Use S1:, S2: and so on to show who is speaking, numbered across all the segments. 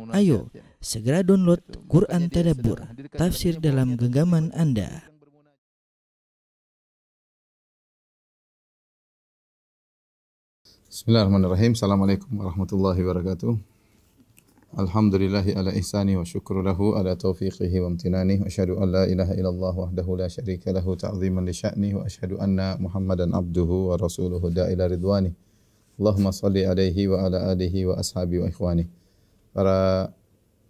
S1: Ayo, segera download Quran Tadabbur, tafsir dalam genggaman Anda.
S2: Bismillahirrahmanirrahim. Assalamualaikum warahmatullahi wabarakatuh. Alhamdulillahi ala ihsani wa syukru lahu ala taufiqihi wa amtinani. Wa asyhadu an la ilaha illallah wahdahu la syarika lahu ta'ziman li sya'ni. Wa asyhadu anna Muhammadan abduhu wa rasuluhu da'ila ridwani. Allahumma salli alaihi wa ala alihi wa ashabi wa ikhwani. Para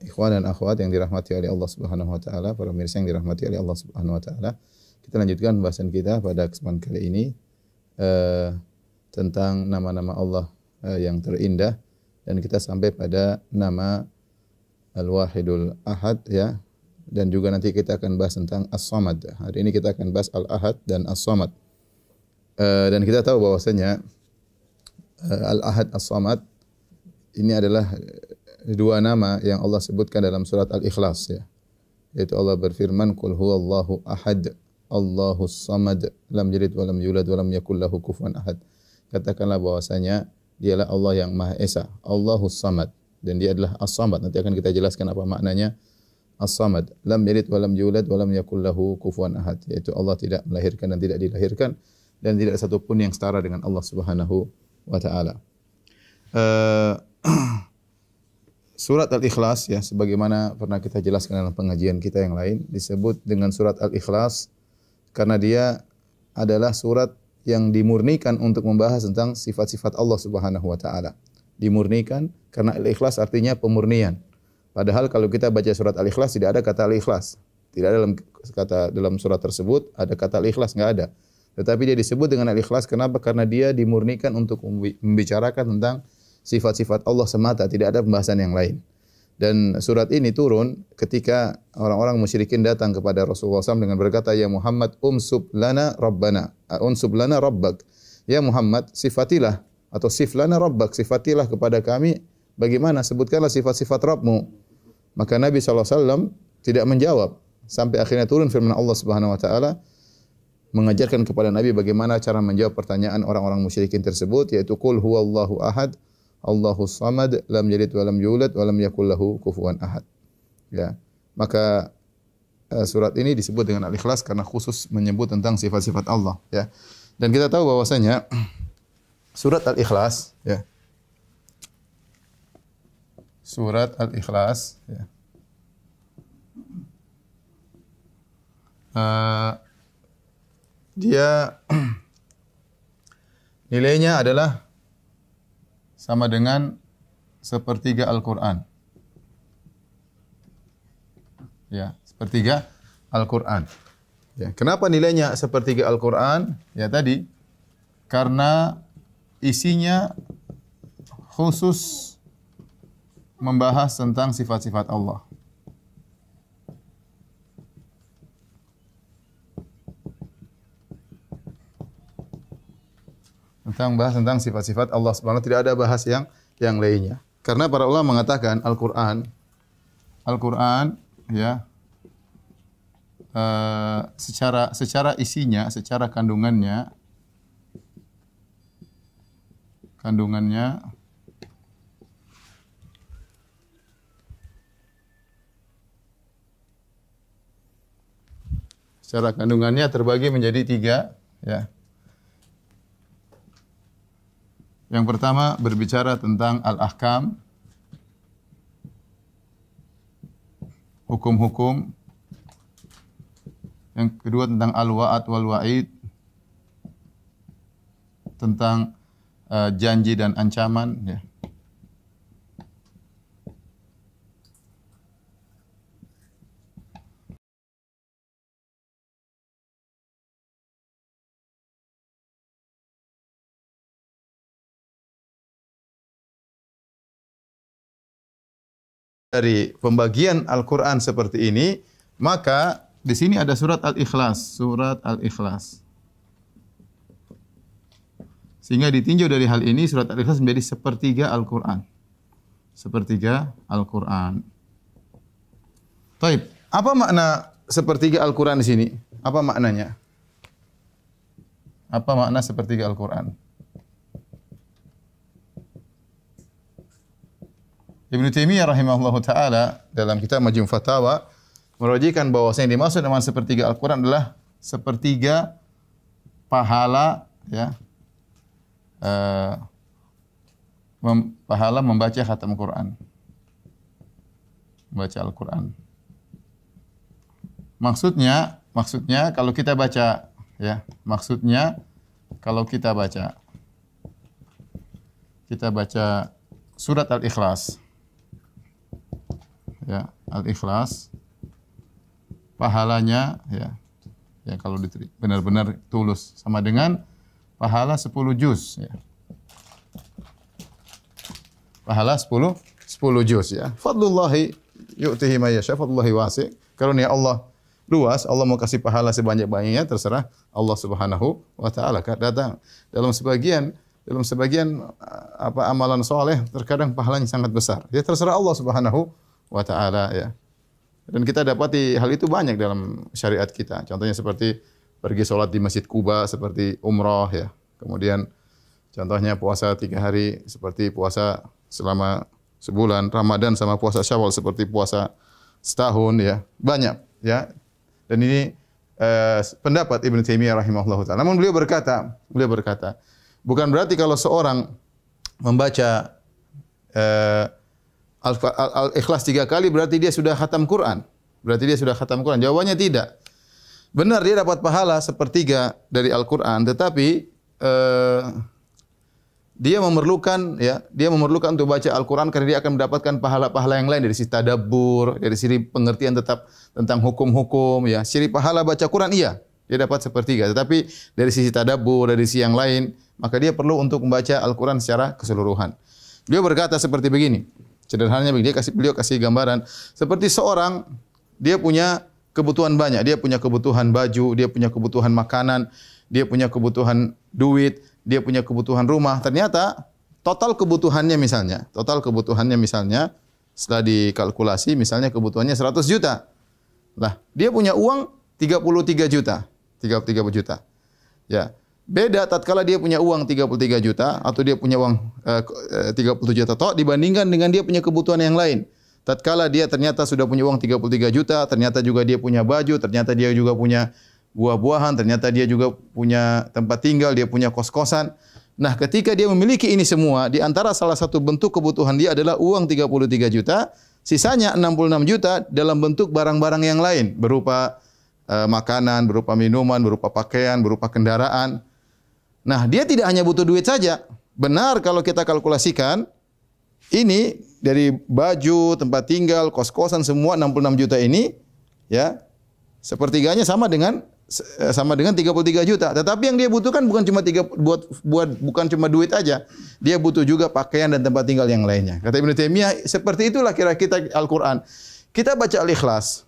S2: ikhwan dan akhwat yang dirahmati oleh Allah Subhanahu wa taala, para pemirsa yang dirahmati oleh Allah Subhanahu wa taala. Kita lanjutkan pembahasan kita pada kesempatan kali ini tentang nama-nama Allah yang terindah, dan kita sampai pada nama Al-Wahidul Ahad ya, dan juga nanti kita akan bahas tentang As-Samad. Hari ini kita akan bahas Al-Ahad dan As-Samad. Dan kita tahu bahwasanya Al-Ahad As-Samad ini adalah dua nama yang Allah sebutkan dalam surat Al-Ikhlas ya. Yaitu Allah berfirman, "Qul huwallahu ahad, Allahus samad, lam yalid wa lam yulad wa lam yakul lahu kufuwan ahad." Katakanlah bahwasanya Dialah Allah yang Maha Esa, Allahus samad, dan Dia adalah As-Samad. Nanti akan kita jelaskan apa maknanya As-Samad. Lam yalid wa lam yulad wa lam yakul lahu kufuwan ahad. Yaitu Allah tidak melahirkan dan tidak dilahirkan, dan tidak satu pun yang setara dengan Allah Subhanahu wa taala. Surat Al-Ikhlas ya, sebagaimana pernah kita jelaskan dalam pengajian kita yang lain, disebut dengan surat Al-Ikhlas karena dia adalah surat yang dimurnikan untuk membahas tentang sifat-sifat Allah Subhanahu wa taala. Dimurnikan karena Al-Ikhlas artinya pemurnian. Padahal kalau kita baca surat Al-Ikhlas tidak ada kata Al-Ikhlas. Tidak ada dalam surat tersebut ada kata Al-Ikhlas, enggak ada. Tetapi dia disebut dengan Al-Ikhlas kenapa? Karena dia dimurnikan untuk membicarakan tentang sifat-sifat Allah semata, tidak ada pembahasan yang lain. Dan surat ini turun ketika orang-orang musyrikin datang kepada Rasulullah SAW dengan berkata, "Ya Muhammad, unsub lana rabbana, unsub lana rabbak." Ya Muhammad, sifatilah atau sif lana rabbak, sifatilah kepada kami bagaimana, sebutkanlah sifat-sifat Rabbmu. Maka Nabi SAW tidak menjawab sampai akhirnya turun firman Allah Subhanahu wa taala mengajarkan kepada Nabi bagaimana cara menjawab pertanyaan orang-orang musyrikin tersebut, yaitu qul huwallahu ahad, Allahus samad, lam yalid wa lam yulad wa lam yakul lahu kufuwan ahad. Ya. Maka surat ini disebut dengan Al-Ikhlas karena khusus menyebut tentang sifat-sifat Allah ya. Dan kita tahu bahwasanya surat Al-Ikhlas ya. Surat Al-Ikhlas ya. Dia nilainya adalah sama dengan sepertiga Al-Quran. Ya, sepertiga Al-Quran. Ya, kenapa nilainya sepertiga Al-Quran? Ya tadi, karena isinya khusus membahas tentang sifat-sifat Allah. Bahas tentang sifat-sifat Allah Subhanahu wa taala, tidak ada bahas yang lainnya. Karena para ulama mengatakan Al-Qur'an ya secara isinya, secara kandungannya terbagi menjadi tiga ya. Yang pertama berbicara tentang al-ahkam, hukum-hukum. Yang kedua tentang al-wa'ad wal wa'id, tentang janji dan ancaman ya. Dari pembagian Al-Quran seperti ini, maka di sini ada surat Al-Ikhlas, surat Al-Ikhlas. Sehingga ditinjau dari hal ini, surat Al-Ikhlas menjadi sepertiga Al-Quran. Sepertiga Al-Quran. Taib, apa makna sepertiga Al-Quran di sini? Apa maknanya? Apa makna sepertiga Al-Quran? Ibnu Taimiyah rahimahullahu taala dalam kitab Majmu' Fatawa merujukkan bahwasanya yang dimaksud dengan sepertiga Al-Qur'an adalah sepertiga pahala ya. Pahala membaca khatam Quran. Membaca Al-Qur'an. Maksudnya kalau kita baca ya, maksudnya kalau kita baca surat Al-Ikhlas. Ya, Al-Ikhlas pahalanya ya kalau benar-benar tulus sama dengan pahala 10 juz ya. Pahala 10 juz ya. Fadlullahi yu'tihi may yasha, fadlullahi wasi'. Karunia Allah luas, Allah mau kasih pahala sebanyak-banyaknya, terserah Allah Subhanahu wa taala. Datang dalam sebagian amalan soleh terkadang pahalanya sangat besar. Ya terserah Allah Subhanahu wa taala ya. Dan kita dapati hal itu banyak dalam syariat kita. Contohnya seperti pergi sholat di Masjid Kuba, seperti umrah ya. Kemudian contohnya puasa 3 hari seperti puasa selama sebulan, Ramadan sama puasa Syawal seperti puasa setahun ya. Banyak ya. Dan ini pendapat Ibnu Taimiyah rahimahullahu taala. Namun beliau berkata, bukan berarti kalau seorang membaca Al-Ikhlas 3 kali berarti dia sudah khatam Quran. Jawabannya tidak. Benar dia dapat pahala sepertiga dari Al-Quran, tetapi dia memerlukan untuk baca Al-Quran karena dia akan mendapatkan pahala-pahala yang lain dari sisi tadabbur, dari sisi pengertian tetap tentang hukum-hukum ya. Sisi pahala baca Quran iya, dia dapat sepertiga, tetapi dari sisi tadabbur, dari sisi yang lain, maka dia perlu untuk membaca Al-Quran secara keseluruhan. Beliau berkata seperti begini. Sederhananya beliau kasih gambaran seperti seorang dia punya kebutuhan banyak, dia punya kebutuhan baju, dia punya kebutuhan makanan, dia punya kebutuhan duit, dia punya kebutuhan rumah. Ternyata total kebutuhannya misalnya setelah dikalkulasi misalnya kebutuhannya 100 juta. Lah, dia punya uang 33 juta. Ya. Beda tatkala dia punya uang 33 juta atau dia punya uang 30 juta toh dibandingkan dengan dia punya kebutuhan yang lain. Tatkala dia ternyata sudah punya uang 33 juta, ternyata juga dia punya baju, ternyata dia juga punya buah-buahan, ternyata dia juga punya tempat tinggal, dia punya kos-kosan. Nah, ketika dia memiliki ini semua, di antara salah satu bentuk kebutuhan dia adalah uang 33 juta, sisanya 66 juta dalam bentuk barang-barang yang lain, berupa makanan, berupa minuman, berupa pakaian, berupa kendaraan. Nah, dia tidak hanya butuh duit saja. Benar kalau kita kalkulasikan, ini dari baju, tempat tinggal, kos-kosan semua 66 juta ini, ya, sepertiganya sama dengan 33 juta. Tetapi yang dia butuhkan bukan cuma duit aja. Dia butuh juga pakaian dan tempat tinggal yang lainnya. Kata Ibnu Taimiyah, seperti itulah kira-kira Al-Quran. Kita baca Al-Ikhlas,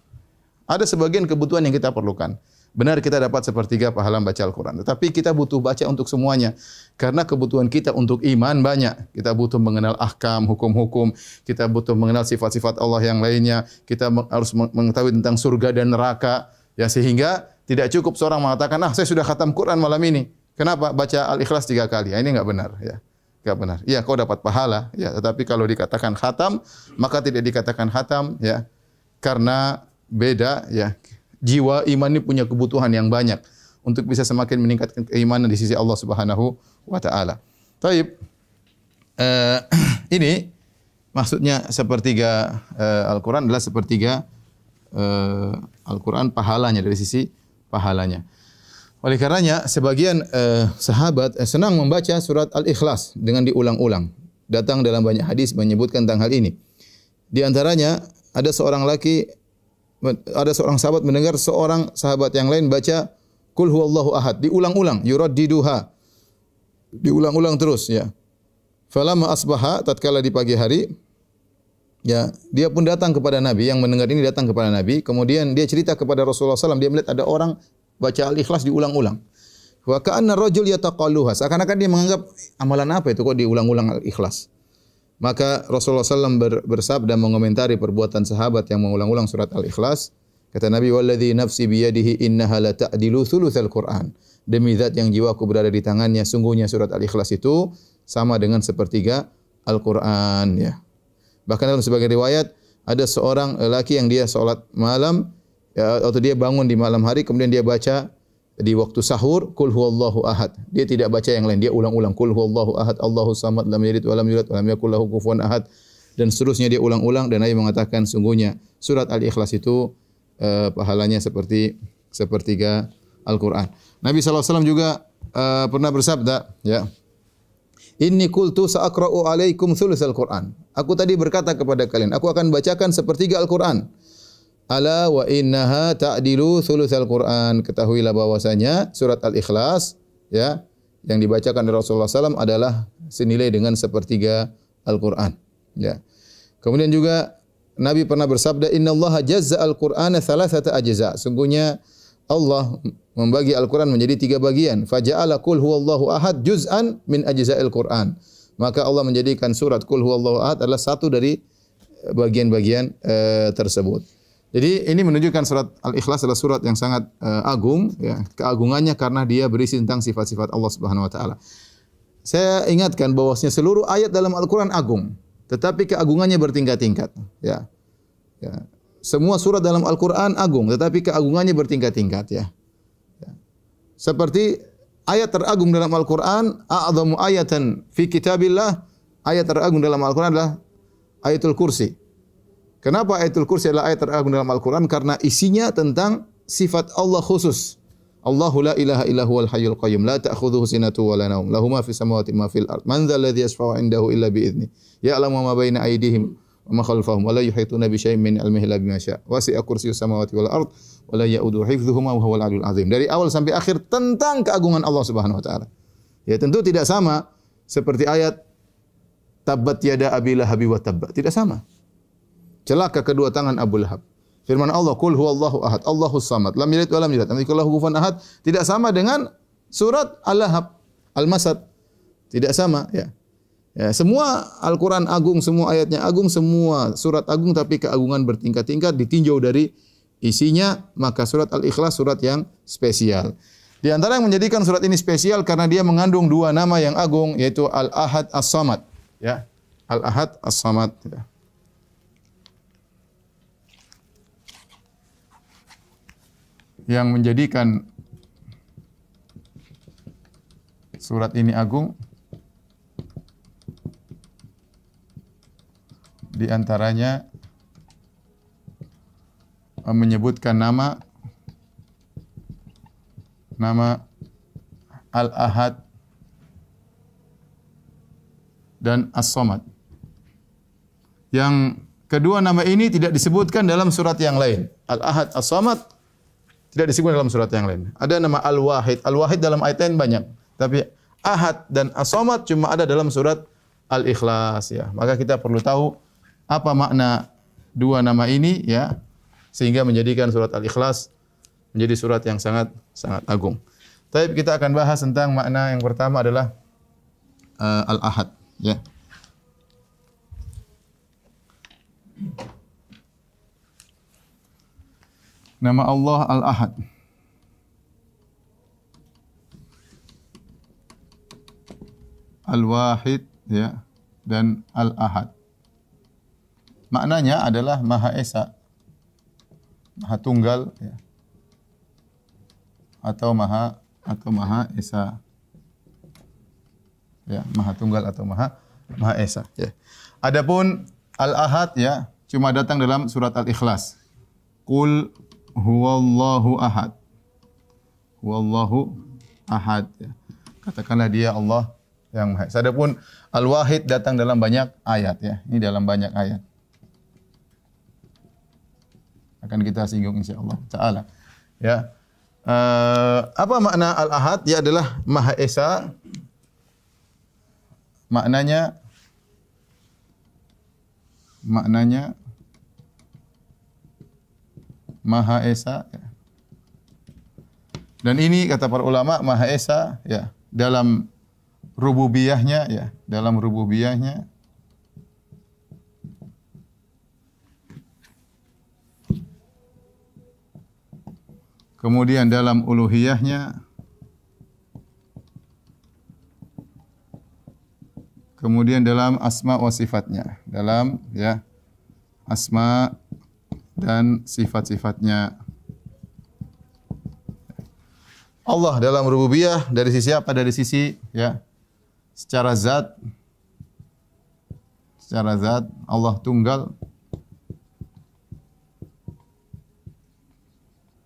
S2: ada sebagian kebutuhan yang kita perlukan. Benar kita dapat sepertiga pahala baca Al-Quran. Tetapi kita butuh baca untuk semuanya. Karena kebutuhan kita untuk iman banyak. Kita butuh mengenal ahkam, hukum-hukum. Kita butuh mengenal sifat-sifat Allah yang lainnya. Kita harus mengetahui tentang surga dan neraka. Ya, sehingga tidak cukup seorang mengatakan, saya sudah khatam Quran malam ini. Kenapa? Baca Al-Ikhlas 3 kali. Ini enggak benar. Ya. Enggak benar. Ya, kau dapat pahala. Ya, tetapi kalau dikatakan khatam, maka tidak dikatakan khatam. Ya, karena beda. Ya. Jiwa iman ini punya kebutuhan yang banyak untuk bisa semakin meningkatkan keimanan di sisi Allah Subhanahu wa taala. Taib. Ini maksudnya sepertiga Al-Qur'an adalah sepertiga Al-Qur'an pahalanya dari sisi pahalanya. Oleh karenanya sebagian sahabat senang membaca surat Al-Ikhlas dengan diulang-ulang. Datang dalam banyak hadis menyebutkan tentang hal ini. Di antaranya ada seorang sahabat mendengar seorang sahabat yang lain baca Qul huwallahu ahad, diulang-ulang, yuraddiduha. Diulang-ulang terus ya. Falamma asbaha, tatkala di pagi hari, ya, dia pun datang kepada Nabi, yang mendengar ini datang kepada Nabi, kemudian dia cerita kepada Rasulullah SAW, dia melihat ada orang baca Al-Ikhlas diulang-ulang. Wa ka'anna rajul yataqalluha, seakan-akan dia menganggap amalan apa itu kok diulang-ulang Al-Ikhlas. Maka Rasulullah SAW bersabda mengomentari perbuatan sahabat yang mengulang-ulang surat Al-Ikhlas. Kata Nabi, "Walladzi nafsi biyadihi innaha la ta'dilu thulutsal Qur'an." Demi zat yang jiwaku berada di tangannya, sungguhnya surat Al-Ikhlas itu sama dengan sepertiga Al-Qur'an ya. Bahkan dalam sebagian riwayat ada seorang lelaki yang dia salat malam ya, atau dia bangun di malam hari kemudian dia baca di waktu sahur qul huwallahu ahad. Dia tidak baca yang lain, dia ulang-ulang qul huwallahu ahad, Allahus samad, lam yalid wa lam yulad wa lam yakul lahu kufuwan ahad, dan seterusnya dia ulang-ulang. Dan Nabi mengatakan sungguhnya surat Al-Ikhlas itu pahalanya seperti sepertiga Al-Qur'an. Nabi SAW juga pernah bersabda, ya, Inni qultu sa'aqra'u alaikum thulutsal Qur'an. Aku tadi berkata kepada kalian, aku akan bacakan sepertiga Al-Qur'an. Ala wa innaha ta'dilu thulutsal Qur'an. Ketahuilah bahwasanya surat Al-Ikhlas, ya, yang dibacakan oleh Rasulullah SAW adalah senilai dengan sepertiga Al-Qur'an. Ya. Kemudian juga Nabi pernah bersabda, Innallaha jazza al-Qur'ana thalathata ajza. Sungguhnya Allah membagi Al-Quran menjadi 3 bagian. Faja'ala qul huwallahu ahad juz'an min ajza'il Qur'an. Maka Allah menjadikan surat qul huwallahu ahad adalah satu dari bagian-bagian tersebut. Jadi ini menunjukkan surat Al-Ikhlas adalah surat yang sangat agung, ya. Keagungannya karena dia berisi tentang sifat-sifat Allah Subhanahu wa taala. Saya ingatkan bahwasanya seluruh ayat dalam Al-Quran agung, tetapi keagungannya bertingkat-tingkat, ya. Ya. Semua surat dalam Al-Quran agung, tetapi keagungannya bertingkat-tingkat, ya. Seperti ayat teragung dalam Al-Quran, a'zamu ayatan fi kitabillah, ayat teragung dalam Al-Quran adalah ayatul kursi. Kenapa ayatul kursi adalah ayat teragung dalam Al-Quran? Karena isinya tentang sifat Allah khusus. Allahu la ilaha illa huwal hayyul qayyum, la ta'khudhuhu sinatun wa la naum, lahu ma fis samawati ma fil ard, man dzal ladzi yashfa'u 'indahu illa bi idznih, ya'lamu ma baina aydihim wa ma khalfahum wa la yuhituna bi syai'in min 'ilmihi illa bima syaa', wasi'a kursiyyus samawati wal ard wa la ya'uduhu hifdzuhuma wa huwal 'aliyyul 'azim. Dari awal sampai akhir tentang keagungan Allah Subhanahu wa taala. Ya, tentu tidak sama seperti ayat tabbat yada abi lahabi wa tabba. Tidak sama. Celaka kedua tangan Abu Lahab. Firman Allah, qul huwallahu ahad, Allahus samad, lam yalid wa lam yulad, lam yakul lahu kufuwan ahad. Tidak sama dengan surat Al-Lahab, Al-Masad. Tidak sama, ya. Ya, semua Al-Quran agung, semua ayatnya agung, semua surat agung, tapi keagungan bertingkat-tingkat ditinjau dari isinya. Maka surat Al-Ikhlas surat yang spesial. Di antara yang menjadikan surat ini spesial karena dia mengandung 2 nama yang agung, yaitu Al-Ahad As-Samad, ya. Al-Ahad As-Samad, ya. Yang menjadikan surat ini agung di antaranya menyebutkan nama Al-Ahad dan As-Samad. Yang kedua nama ini tidak disebutkan dalam surat yang lain. Al-Ahad, As-Samad tidak disebut dalam surat yang lain. Ada nama Al-Wahid. Al-Wahid dalam ayat lain banyak. Tapi Ahad dan As-Samad cuma ada dalam surat Al-Ikhlas, ya. Maka kita perlu tahu apa makna 2 nama ini, ya, sehingga menjadikan surat Al-Ikhlas menjadi surat yang sangat agung. Tapi kita akan bahas tentang makna yang pertama adalah Al-Ahad, ya. Nama Allah Al-Ahad. Al-Wahid, ya, dan Al-Ahad. Maknanya adalah Maha Esa, Maha Tunggal, ya. Atau Maha Esa. Ya, Maha Tunggal atau Maha Esa, ya. Adapun Al-Ahad, ya, cuma datang dalam surat Al-Ikhlas. Qul huwallahu ahad. Huwallahu ahad, ya. Katakanlah dia Allah yang Maha Esa. Adapun Al-Wahid datang dalam banyak ayat, ya. Ini dalam banyak ayat. Akan kita singgung insyaallah taala. Ya. Apa makna Al-Ahad? Dia adalah Maha Esa. Maknanya Maha Esa, ya. Dan ini kata para ulama Maha Esa, ya, dalam rububiyahnya, ya, dalam rububiyahnya. Kemudian dalam uluhiyahnya. kemudian dalam asma wa sifatnya, dalam ya asma dan sifat-sifatnya. Allah dalam rububiyah dari sisi apa? Dari sisi ya secara zat. Secara zat Allah tunggal.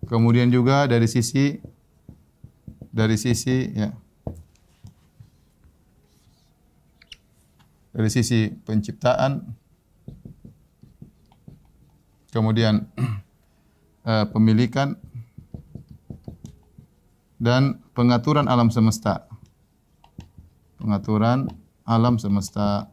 S2: Kemudian juga dari sisi ya dari sisi penciptaan, kemudian pemilikan dan pengaturan alam semesta. Pengaturan alam semesta.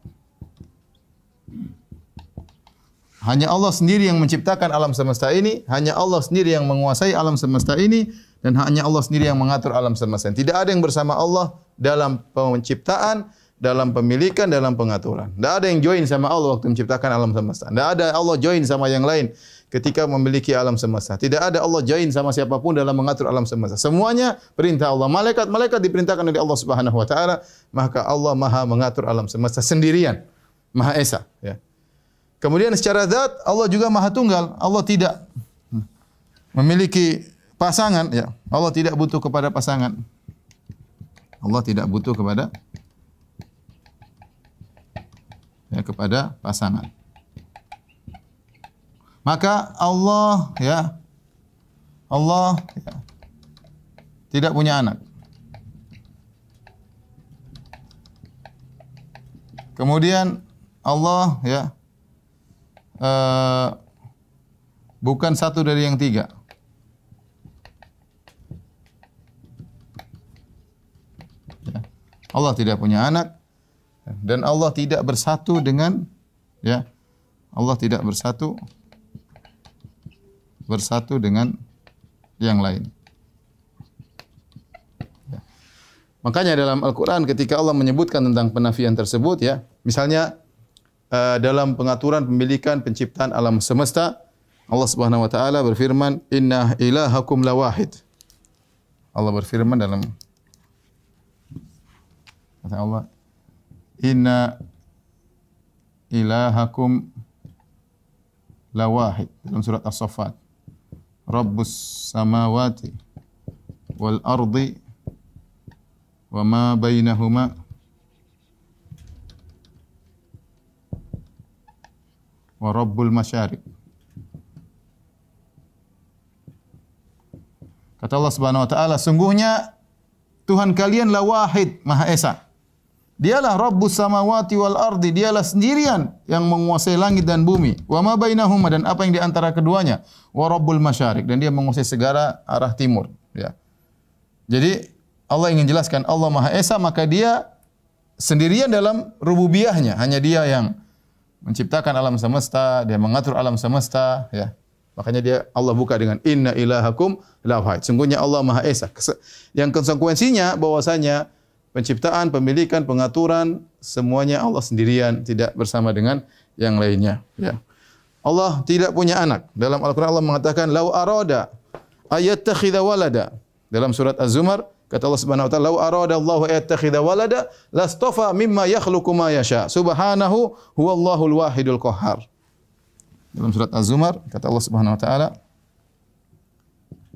S2: Hanya Allah sendiri yang menciptakan alam semesta ini, hanya Allah sendiri yang menguasai alam semesta ini, dan hanya Allah sendiri yang mengatur alam semesta ini. Tidak ada yang bersama Allah dalam penciptaan, dalam pemilikan, dalam pengaturan. Tidak ada yang join sama Allah waktu menciptakan alam semesta. Tidak ada Allah join sama yang lain ketika memiliki alam semesta. Tidak ada Allah join sama siapapun dalam mengatur alam semesta. Semuanya perintah Allah. Malaikat diperintahkan oleh Allah Subhanahu wa taala, maka Allah Maha mengatur alam semesta sendirian, Maha Esa, ya. Kemudian secara zat Allah juga Maha Tunggal. Allah tidak memiliki pasangan, ya. Allah tidak butuh kepada pasangan. Allah tidak butuh kepada pasangan. Maka Allah tidak punya anak. Kemudian Allah bukan satu dari yang tiga. Allah tidak punya anak dan Allah tidak bersatu dengan Allah tidak bersatu dengan yang lain. Makanya dalam Al-Qur'an ketika Allah menyebutkan tentang penafian tersebut, ya, misalnya dalam pengaturan, pemilikan, penciptaan alam semesta, Allah Subhanahu wa taala berfirman, "Inna ilahakum lawahid." Allah berfirman dalam kata Allah, "Inna ilahakum lawahid." Dalam surat As-Saffat, "Rabbus samawati wal ardi wa ma bainahuma wa rabbul masyariq." Kata Allah Subhanahu wa taala, sungguhnya Tuhan kalian la wahid, Maha Esa. Dialah Rabbus samawati wal ardi, dialah sendirian yang menguasai langit dan bumi. Wa ma bainahuma, dan apa yang di antara keduanya. Wa rabbul masyariq, dan dia menguasai segala arah timur, ya. Jadi Allah ingin jelaskan Allah Maha Esa, maka dia sendirian dalam rububiyahnya. Hanya dia yang menciptakan alam semesta, dia mengatur alam semesta, ya. Makanya Allah buka dengan inna ilahakum la wahid. Sungguhnya Allah Maha Esa. Yang konsekuensinya bahwasanya penciptaan, pemilikan, pengaturan semuanya Allah sendirian, tidak bersama dengan yang lainnya, ya. Allah tidak punya anak. Dalam Al-Qur'an Allah mengatakan lau arada ayattakhidha walada. Dalam surat Az-Zumar kata Allah Subhanahu wa taala, "Lau arada Allahu ayattakhidha walada lastafa mimma yakhluqu ma yasha. Subhanahu huwallahul wahidul qahhar." Dalam surat Az-Zumar kata Allah Subhanahu wa taala,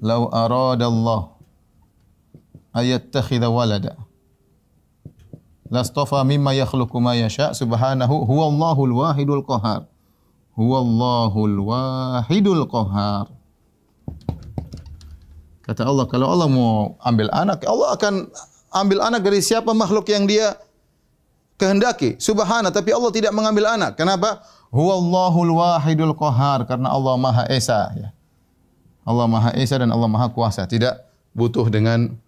S2: "Lau arada Allah ayattakhidha walada lastafa mimma yakhluqu ma yasha. Subhanahu huwallahul wahidul qahhar." Huwallahul wahidul qahhar. Kata Allah, kalau Allah mau ambil anak, Allah akan ambil anak dari siapa makhluk yang dia kehendaki. Subhana, tapi Allah tidak mengambil anak. Kenapa? Huwallahul wahidul qahhar, karena Allah Maha Esa, ya. Allah Maha Esa dan Allah Maha Kuasa, tidak butuh dengan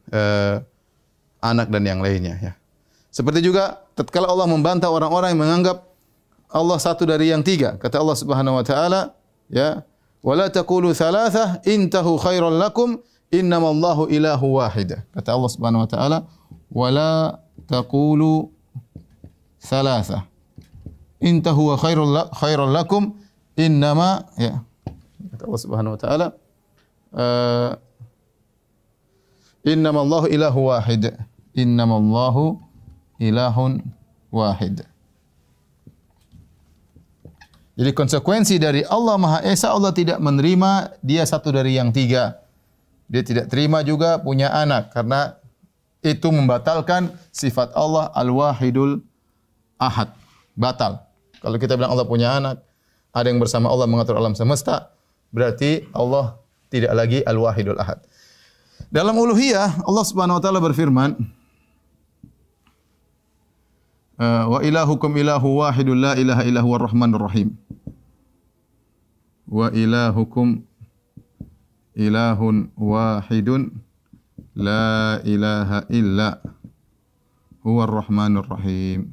S2: anak dan yang lainnya, ya. Seperti juga tatkala Allah membantah orang-orang yang menganggap Allah satu dari yang tiga. Kata Allah Subhanahu wa taala, ya, "Wala taqulu thalathah intahu khairan lakum. Innamallahu ilahu wahidah." Kata Allah Subhanahu wa taala, "Wala taqulu thalathah. Intahu khairan lakum. Innama," ya. Kata Allah Subhanahu wa taala, "Innamallahu ilahu wahid." Innamallahu ilahun wahid. Jadi konsekuensi dari Allah Maha Esa, Allah tidak menerima dia satu dari yang tiga. Dia tidak terima juga punya anak karena itu membatalkan sifat Allah Al-Wahidul Ahad. Batal. Kalau kita bilang Allah punya anak, ada yang bersama Allah mengatur alam semesta, berarti Allah tidak lagi Al-Wahidul Ahad. Dalam uluhiyah Allah Subhanahu wa taala berfirman, wa ilahukum ilahu wahidun la ilaha illa huwar rahmanur rahim. Wa ilahukum ilahun wahidun la ilaha illa huwar rahmanur rahim.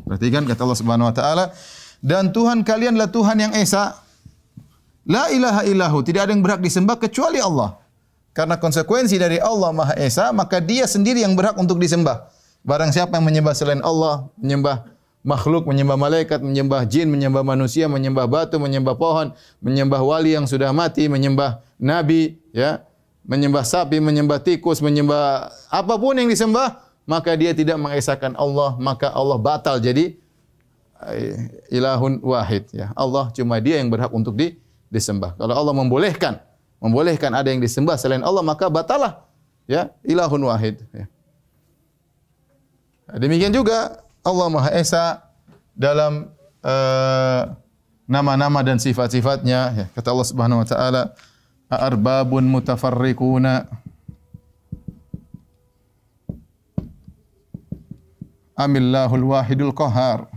S2: Perhatikan kata Allah Subhanahu wa taala, dan Tuhan kalianlah Tuhan yang esa. La ilaha illahu, tidak ada yang berhak disembah kecuali Allah. Karena konsekuensi dari Allah Maha Esa, maka dia sendiri yang berhak untuk disembah. Barang siapa yang menyembah selain Allah, menyembah makhluk, menyembah malaikat, menyembah jin, menyembah manusia, menyembah batu, menyembah pohon, menyembah wali yang sudah mati, menyembah nabi, ya, menyembah sapi, menyembah tikus, menyembah apapun yang disembah, maka dia tidak mengesahkan Allah, maka Allah batal jadi ilahun wahid, ya. Allah cuma dia yang berhak untuk disembah. Kalau Allah membolehkan ada yang disembah selain Allah, maka batalah, ya, ilahun wahid, ya. Demikian juga Allah Maha Esa dalam nama-nama dan sifat-sifatnya, ya. Kata Allah Subhanahu wa taala, arbabun mutafarriquna amillahul wahidul qahar.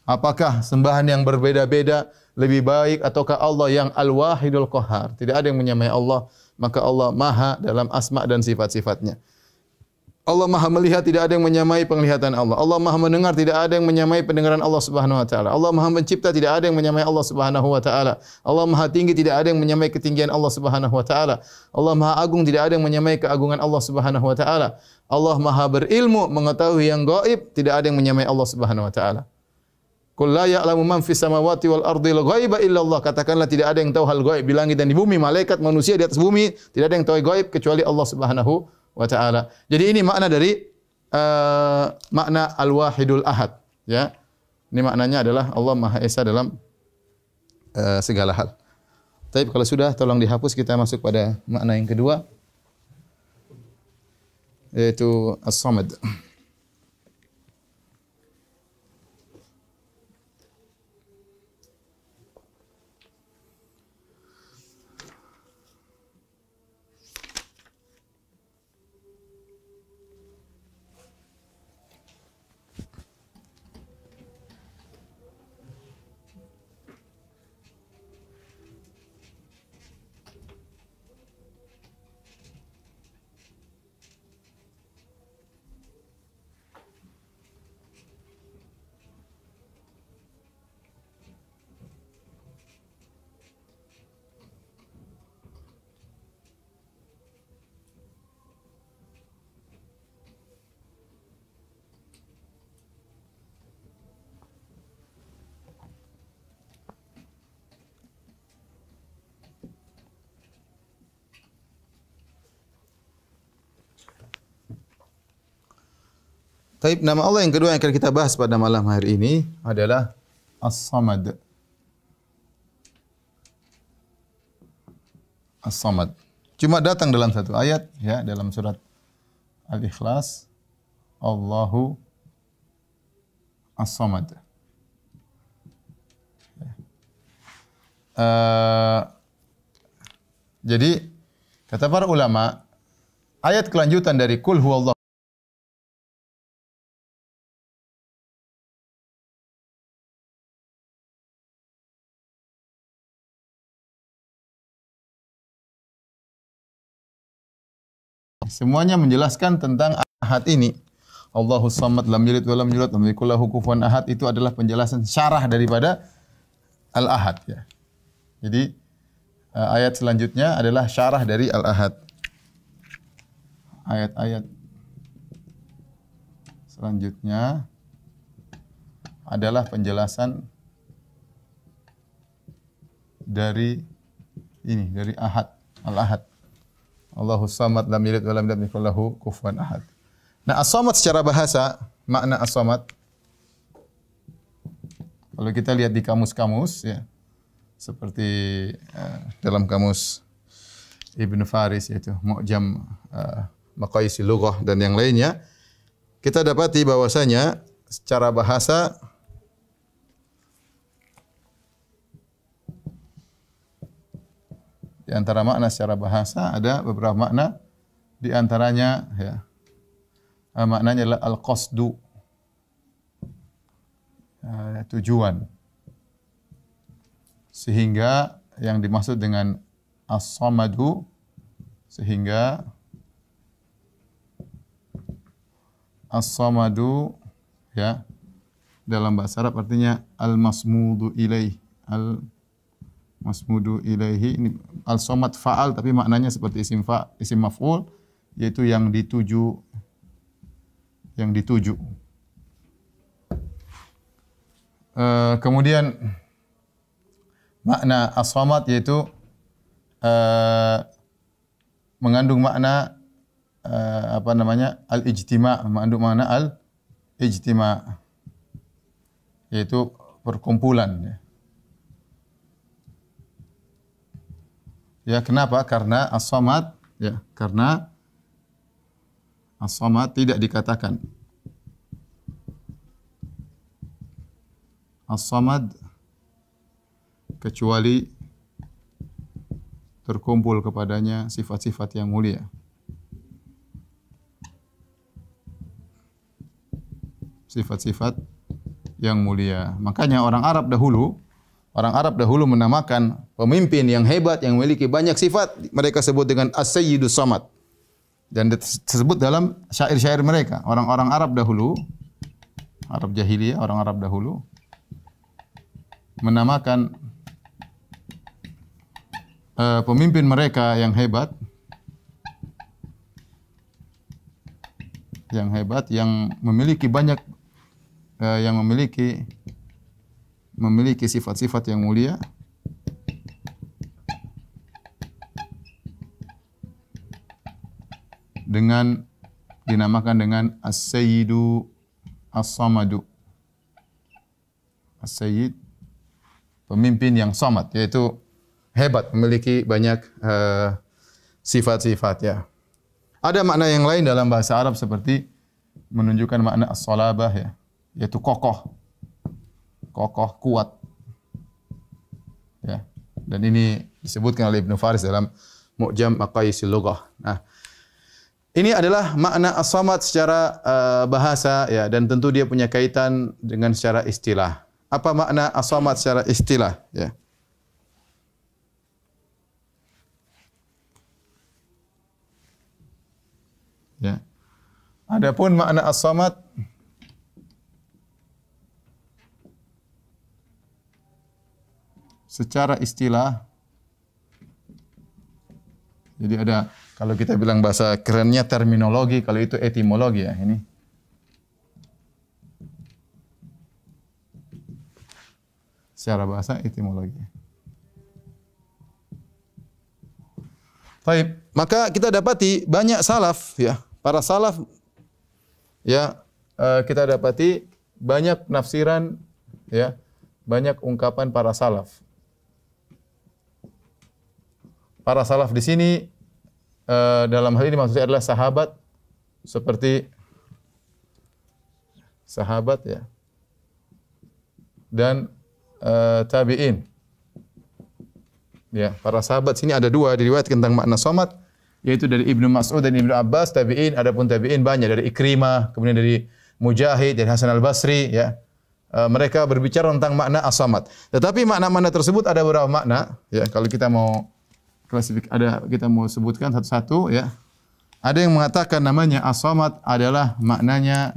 S2: Apakah sembahan yang berbeda-beda lebih baik ataukah Allah yang Al-Wahidul Qahar? Tidak ada yang menyamai Allah, maka Allah Maha dalam asma dan sifat-sifatnya. Allah Maha melihat, tidak ada yang menyamai penglihatan Allah. Allah Maha mendengar, tidak ada yang menyamai pendengaran Allah Subhanahu wa taala. Allah Maha mencipta, tidak ada yang menyamai Allah Subhanahu wa taala. Allah Maha tinggi, tidak ada yang menyamai ketinggian Allah Subhanahu wa taala. Allah Maha agung, tidak ada yang menyamai keagungan Allah Subhanahu wa taala. Allah Maha berilmu, mengetahui yang gaib, tidak ada yang menyamai Allah Subhanahu wa taala. Qul la ya'lamu man fis samawati wal ardi al-ghaiba illa Allah. Katakanlah tidak ada yang tahu hal gaib di langit dan di bumi, malaikat, manusia di atas bumi, tidak ada yang tahu gaib kecuali Allah Subhanahu wa taala. Jadi ini makna dari makna Al-Wahidul Ahad, ya. Ini maknanya adalah Allah Maha Esa dalam segala hal. Tapi kalau sudah tolong dihapus, kita masuk pada makna yang kedua, yaitu As-Samad. Taib, nama Allah yang kedua yang akan kita bahas pada malam hari ini adalah As-Samad. As-Samad. Cuma datang dalam satu ayat, ya, dalam surat Al-Ikhlas, Allahu As-Samad. Jadi kata para ulama, ayat kelanjutan dari Qul huwallahu semuanya menjelaskan tentang ahad ini. Allahus Samad, lam yalid wa lam yulad, lam yakul lahu kufuwan ahad, itu adalah penjelasan syarah daripada Al-Ahad, ya. Jadi ayat selanjutnya adalah syarah dari Al-Ahad. Ayat-ayat selanjutnya adalah penjelasan dari ini, dari Ahad, Al-Ahad. Allahus Samad, lam yalid wa lam yulad, lam yakul lahu kufuwan ahad. Nah, As-Samad secara bahasa makna as-samad? Kalau kita lihat di kamus-kamus ya, seperti dalam kamus Ibn Faris yaitu Mu'jam Maqayisil Lughah dan yang lainnya, kita dapati bahwasanya secara bahasa di antara makna secara bahasa ada beberapa makna, di antaranya ya maknanya adalah al-qasdu, tujuan. Sehingga yang dimaksud dengan as-samadu, sehingga as-samadu ya dalam bahasa Arab artinya al-masmudu ilaih, al-masmudu ilaihi. Ini al-samad fa'al tapi maknanya seperti isim maf'ul, yaitu yang dituju, yang dituju. Kemudian makna as-samad yaitu mengandung makna al-ijtima', mengandung makna al-ijtima', yaitu perkumpulan ya. Ya, kenapa? Karena as-samad ya, karena as-samad tidak dikatakan as-samad kecuali terkumpul kepadanya sifat-sifat yang mulia. Sifat-sifat yang mulia. Makanya orang Arab dahulu menamakan pemimpin yang hebat yang memiliki banyak sifat, mereka sebut dengan as-sayyidus samad. Dan disebut dalam syair-syair mereka. Orang-orang Arab dahulu, Arab jahiliyah, orang Arab dahulu menamakan pemimpin mereka yang hebat, yang memiliki banyak, yang memiliki sifat-sifat yang mulia, dengan dinamakan dengan as-sayyidu as-samadu. As-sayyid, pemimpin yang samad, yaitu hebat, memiliki banyak sifat-sifat ya. Ada makna yang lain dalam bahasa Arab seperti menunjukkan makna as-salabah ya, yaitu kokoh, kuat. Ya. Dan ini disebutkan oleh Ibn Faris dalam Mu'jam Maqayisil Lughah. Nah, ini adalah makna as-samad secara bahasa ya, dan tentu dia punya kaitan dengan secara istilah. Apa makna as-samad secara istilah ya? Ya. Adapun makna as-samad secara istilah, jadi ada, kalau kita bilang bahasa kerennya terminologi, kalau itu etimologi ya ini. Secara bahasa etimologi. Baik, maka kita dapati banyak salaf ya, para salaf ya, kita dapati banyak penafsiran ya, banyak ungkapan para salaf. Para salaf di sini dalam hal ini maksudnya adalah sahabat, seperti sahabat ya, dan tabi'in. Ya, para sahabat sini ada dua diriwayatkan tentang makna samad, yaitu dari Ibnu Mas'ud dan Ibnu Abbas. Tabi'in, adapun tabi'in banyak dari Ikrimah, kemudian dari Mujahid, dari Hasan Al-Basri ya. Mereka berbicara tentang makna as-samad. Tetapi makna-makna tersebut ada beberapa makna ya, kalau kita mau kita mau sebutkan satu-satu ya. Ada yang mengatakan namanya as-samad adalah maknanya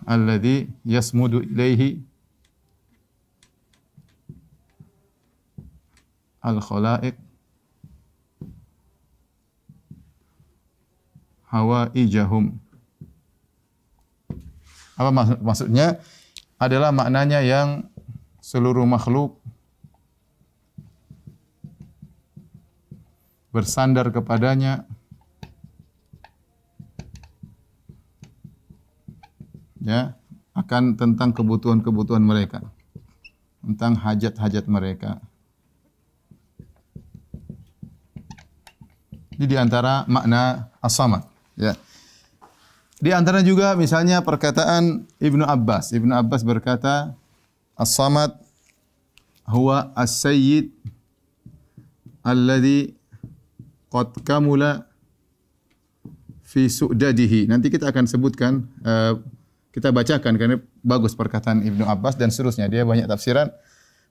S2: alladzi yasmudu ilaihi al-khalaiq hawaijahum. Apa maksudnya? Adalah maknanya yang seluruh makhluk bersandar kepadanya ya, akan tentang kebutuhan-kebutuhan mereka, tentang hajat-hajat mereka. Ini di antara makna as-samad, ya. Di antara juga misalnya perkataan Ibnu Abbas. Ibnu Abbas berkata, as-samad huwa as-sayyid alladhi qad kamula fi su'dadihi. Nanti kita akan sebutkan, kita bacakan karena bagus perkataan Ibnu Abbas dan seterusnya. Dia banyak tafsiran,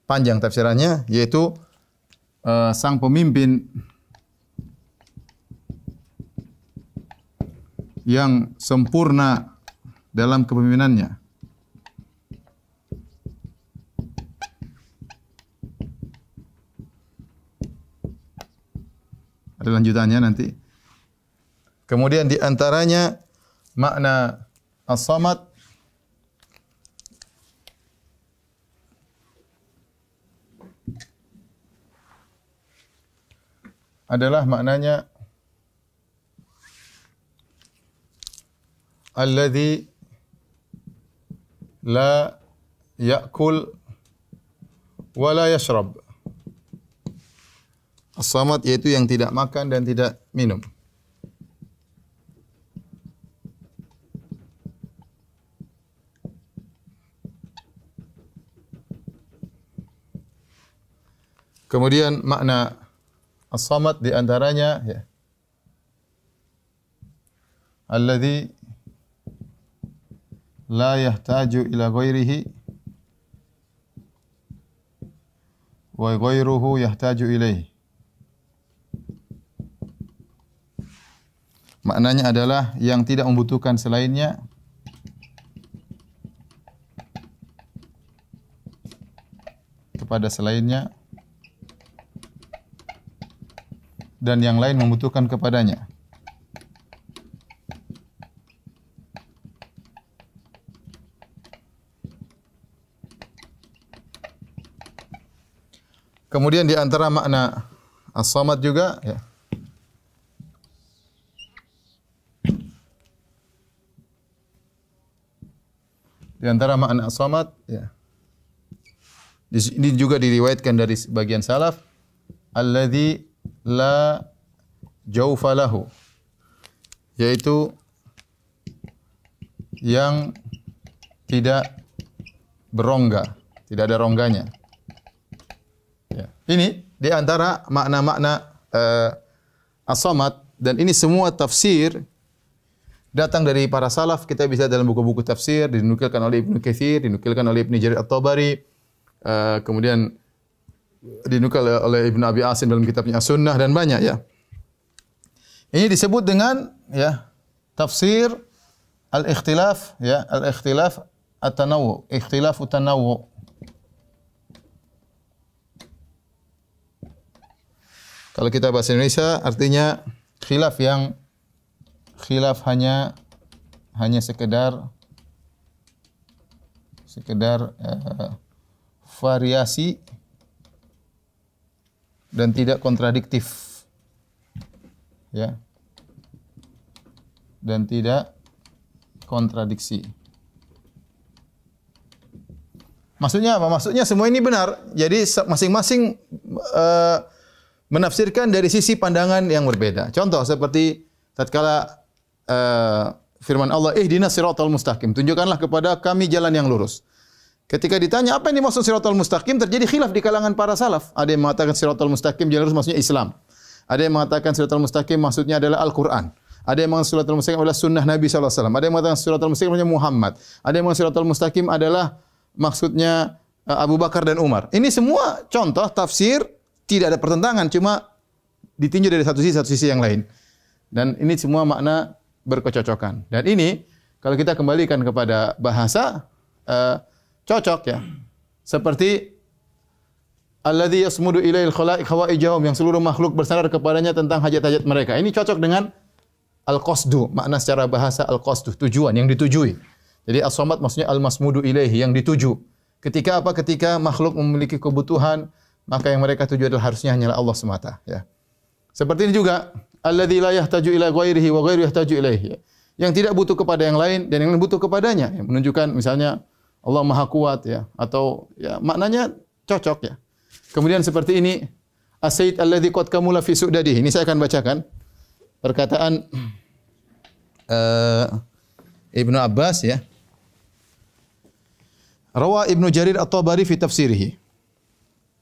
S2: panjang tafsirannya, yaitu sang pemimpin yang sempurna dalam kepemimpinannya. Ada lanjutannya nanti. Kemudian di antaranya makna as-samad adalah maknanya alladzi la ya'kul wa la yashrab. As-samad yaitu yang tidak makan dan tidak minum. Kemudian makna as-samad di antaranya ya, alladzi la yahtaju ila ghairihi wa ghairuhu yahtaju ilaihi. Maknanya adalah yang tidak membutuhkan selainnya kepada selainnya dan yang lain membutuhkan kepadanya. Kemudian di antara makna as-samad juga ya, di antara makna as-samad ya, ini juga diriwayatkan dari sebagian salaf, alladzi la jaufa lahu, yaitu yang tidak berongga, tidak ada rongganya. Ya. Ini di antara makna-makna as-samad, dan ini semua tafsir datang dari para salaf. Kita bisa dalam buku-buku tafsir, dinukilkan oleh Ibnu Katsir, dinukilkan oleh Ibnu Jarir At-Tabari, kemudian dinukil oleh Ibnu Abi Asim dalam kitabnya As-Sunnah, dan banyak ya. Ini disebut dengan ya tafsir al-ikhtilaf ya, al-ikhtilaf at-tanawwu, ikhtilaf at-tanawwu. Kalau kita bahasa Indonesia artinya khilaf yang hanya sekedar variasi dan tidak kontradiktif. Ya. Dan tidak kontradiksi. Maksudnya apa? Maksudnya semua ini benar. Jadi masing-masing menafsirkan dari sisi pandangan yang berbeda. Contoh seperti tatkala firman Allah, ihdinas siratal mustaqim, tunjukkanlah kepada kami jalan yang lurus. Ketika ditanya apa yang dimaksud siratal mustaqim, terjadi khilaf di kalangan para salaf. Ada yang mengatakan siratal mustaqim jalan lurus maksudnya Islam. Ada yang mengatakan siratal mustaqim maksudnya adalah Al-Qur'an. Ada yang mengatakan siratal mustaqim adalah sunnah Nabi sallallahu alaihi wasallam. Ada yang mengatakan siratal mustaqim maksudnya Muhammad. Ada yang mengatakan siratal mustaqim adalah maksudnya Abu Bakar dan Umar. Ini semua contoh tafsir, tidak ada pertentangan, cuma ditinjau dari satu sisi yang lain. Dan ini semua makna berkecocokan. Dan ini kalau kita kembalikan kepada bahasa cocok ya. Seperti alladzi yasmudu ilail khalaiq hawaijahum, yang seluruh makhluk bersandar kepadanya tentang hajat-hajat mereka. Ini cocok dengan al-qasdu, makna secara bahasa al-qasdu, tujuan, yang ditujui. Jadi as-samad maksudnya al-masmudu ilaihi, yang dituju. Ketika apa? Ketika makhluk memiliki kebutuhan, maka yang mereka tuju adalah harusnya hanyalah Allah semata ya. Seperti ini juga alladzi la yahtaju ila ghairihi wa ghairuhu yahtaju ilaihi. yang tidak butuh kepada yang lain dan yang lain butuh kepadanya. Yang menunjukkan misalnya Allah Maha Kuat ya, atau ya maknanya cocok ya. Kemudian seperti ini, as-sayyid alladzi qad kamula fi su'dadihi. Ini saya akan bacakan perkataan Ibnu Abbas ya. Rawa Ibnu Jarir At-Tabari fi tafsirihi.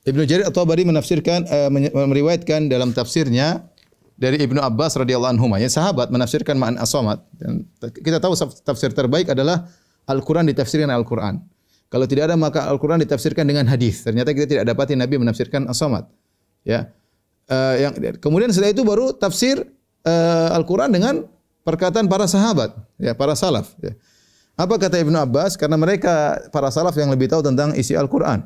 S2: Ibnu Jarir At-Tabari menafsirkan meriwayatkan dalam tafsirnya dari Ibnu Abbas radhiyallahu anhu, ya sahabat menafsirkan makna as-samad. Dan kita tahu tafsir terbaik adalah Al-Quran ditafsirkan Al-Quran. Kalau tidak ada maka Al-Quran ditafsirkan dengan hadis. Ternyata kita tidak dapati Nabi menafsirkan as-samad. Ya. Kemudian setelah itu baru tafsir Al-Quran dengan perkataan para sahabat, ya para salaf. Ya. Apa kata Ibnu Abbas? Karena mereka para salaf yang lebih tahu tentang isi Al-Quran.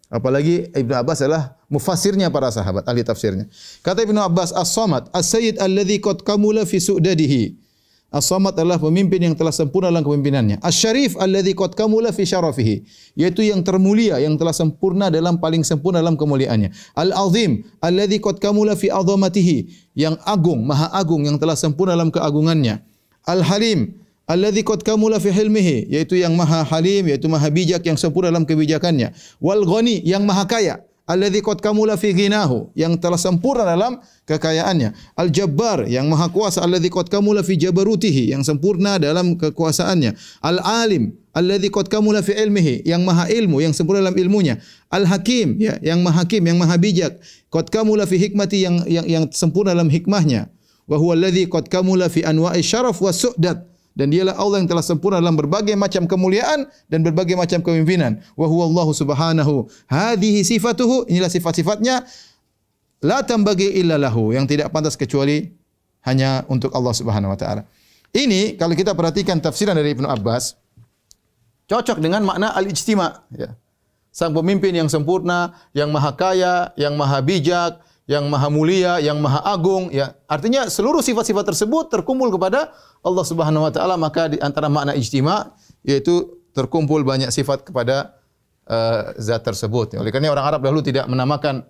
S2: Apalagi Ibnu Abbas adalah mufassirnya para sahabat, ahli tafsirnya. Kata Ibnu Abbas, as-samad, as-sayyid alladzi qad kamula fi su'dadihi. As-samad adalah pemimpin yang telah sempurna dalam kepemimpinannya. Asy-syarif alladzi qad kamula fi syarafihi, yaitu yang termulia, yang telah sempurna dalam paling sempurna dalam kemuliaannya. Al-azim alladzi qad kamula fi 'azamatihi, yang agung, maha agung, yang telah sempurna dalam keagungannya. Al-halim alladzi qad kamula fi hilmihi, yaitu yang maha halim, yaitu maha bijak, yang sempurna dalam kebijakannya. Wal ghani, yang maha kaya. Alladzi qad kamula fi ghinahu, yang telah sempurna dalam kekayaannya. Al jabbar, yang maha kuasa. Alladzi qad kamula fi jabarutihi, yang sempurna dalam kekuasaannya. Al alim alladzi qad kamula fi ilmihi, yang maha ilmu, yang sempurna dalam ilmunya. Al hakim, ya, yang maha hakim, yang maha bijak. Qad kamula fi hikmati, yang sempurna dalam hikmahnya. Wa huwa alladzi qad kamula fi anwa'i syaraf was su'dat, dan dialah Allah yang telah sempurna dalam berbagai macam kemuliaan dan berbagai macam kepemimpinan. Wa huwa Allahu subhanahu. Hadhihi sifatuhu, inilah sifat-sifatnya. La tambagi illa lahu, yang tidak pantas kecuali hanya untuk Allah Subhanahu wa taala. Ini kalau kita perhatikan tafsiran dari Ibnu Abbas cocok dengan makna al-ijtima, ya. Sang pemimpin yang sempurna, yang maha kaya, yang maha bijak, yang maha mulia, yang maha agung, ya. Artinya seluruh sifat-sifat tersebut terkumpul kepada Allah Subhanahu wa taala, maka di antara makna ijtima yaitu terkumpul banyak sifat kepada zat tersebut. Oleh karena orang Arab dahulu tidak menamakan